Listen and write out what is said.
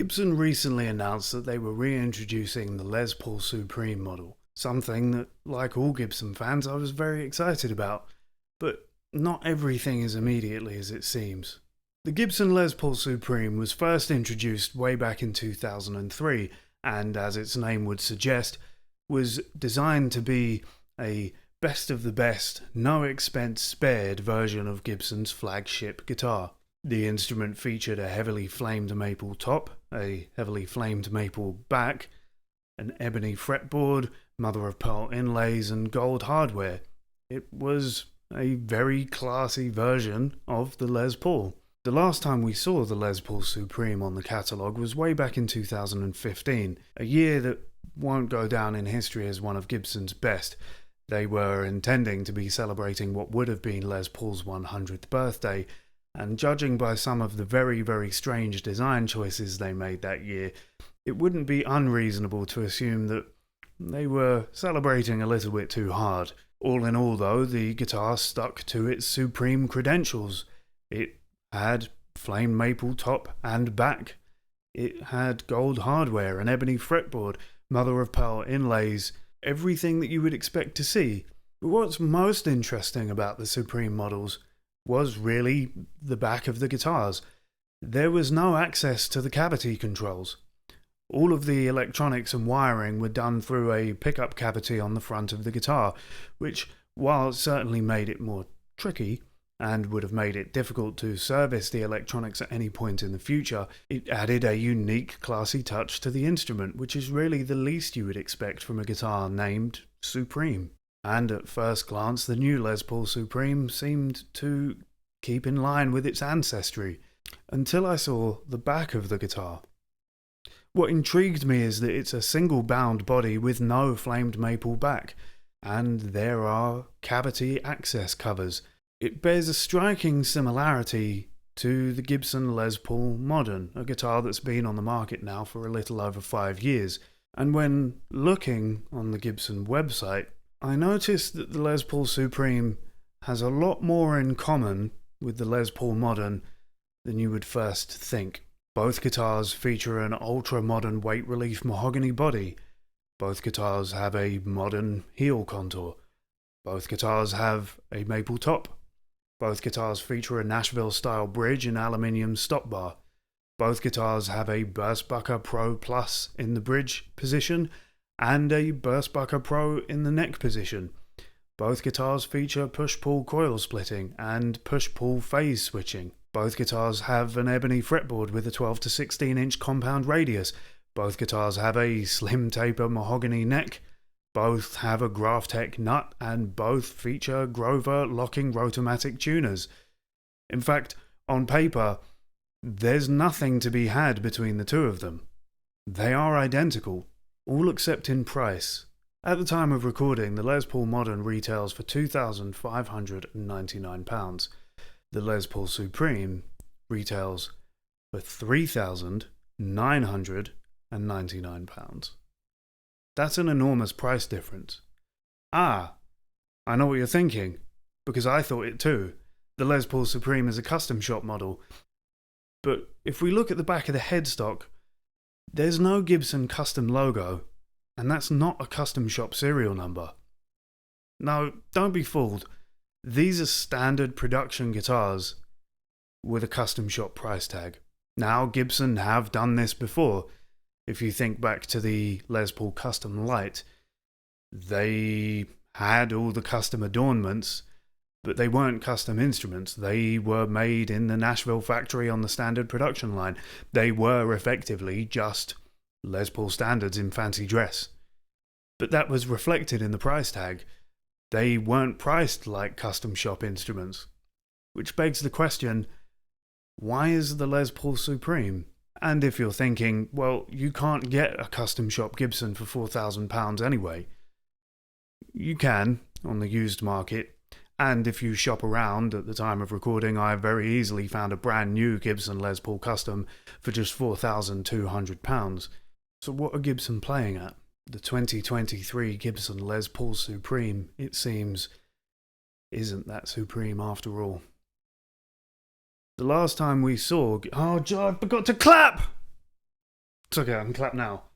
Gibson recently announced that they were reintroducing the Les Paul Supreme model, something that, like all Gibson fans, I was very excited about. But not everything is immediately as it seems. The Gibson Les Paul Supreme was first introduced way back in 2003, and as its name would suggest, was designed to be a best of the best, no expense spared version of Gibson's flagship guitar. The instrument featured a heavily flamed maple top, a heavily flamed maple back, an ebony fretboard, mother of pearl inlays and gold hardware. It was a very classy version of the Les Paul. The last time we saw the Les Paul Supreme on the catalogue was way back in 2015, a year that won't go down in history as one of Gibson's best. They were intending to be celebrating what would have been Les Paul's 100th birthday, and judging by some of the very, very strange design choices they made that year, it wouldn't be unreasonable to assume that they were celebrating a little bit too hard. All in all, though, the guitar stuck to its Supreme credentials. It had flame maple top and back. It had gold hardware, an ebony fretboard, mother of pearl inlays, everything that you would expect to see. But what's most interesting about the Supreme models was really the back of the guitars. There was no access to the cavity controls. All of the electronics and wiring were done through a pickup cavity on the front of the guitar, which, while it certainly made it more tricky and would have made it difficult to service the electronics at any point in the future, it added a unique, classy touch to the instrument, which is really the least you would expect from a guitar named Supreme. And at first glance, the new Les Paul Supreme seemed to keep in line with its ancestry, until I saw the back of the guitar. What intrigued me is that it's a single bound body with no flamed maple back, and there are cavity access covers. It bears a striking similarity to the Gibson Les Paul Modern, a guitar that's been on the market now for a little over 5 years. And when looking on the Gibson website, I noticed that the Les Paul Supreme has a lot more in common with the Les Paul Modern than you would first think. Both guitars feature an ultra-modern weight relief mahogany body. Both guitars have a modern heel contour. Both guitars have a maple top. Both guitars feature a Nashville-style bridge and aluminium stop bar. Both guitars have a Burstbucker Pro Plus in the bridge position and a Burstbucker Pro in the neck position. Both guitars feature push-pull coil splitting and push-pull phase switching. Both guitars have an ebony fretboard with a 12 to 16 inch compound radius. Both guitars have a slim taper mahogany neck. Both have a Graphtec nut, and both feature Grover locking Rotomatic tuners. In fact, on paper, there's nothing to be had between the two of them. They are identical, all except in price. At the time of recording, the Les Paul Modern retails for £2,599. The Les Paul Supreme retails for £3,999. That's an enormous price difference. Ah, I know what you're thinking, because I thought it too. The Les Paul Supreme is a custom shop model. But if we look at the back of the headstock, there's no Gibson custom logo, and that's not a custom shop serial number. No, don't be fooled. These are standard production guitars with a custom shop price tag. Now, Gibson have done this before. If you think back to the Les Paul Custom Light, they had all the custom adornments, but they weren't custom instruments. They were made in the Nashville factory on the standard production line. They were effectively just Les Paul standards in fancy dress. But that was reflected in the price tag. They weren't priced like custom shop instruments. Which begs the question, why is the Les Paul Supreme? And if you're thinking, well, you can't get a custom shop Gibson for £4,000 anyway. You can, on the used market, and if you shop around at the time of recording, I very easily found a brand new Gibson Les Paul Custom for just £4,200. So what are Gibson playing at? The 2023 Gibson Les Paul Supreme, it seems, isn't that supreme after all. The last time we saw... Oh, I forgot to clap! It's okay, I can clap now.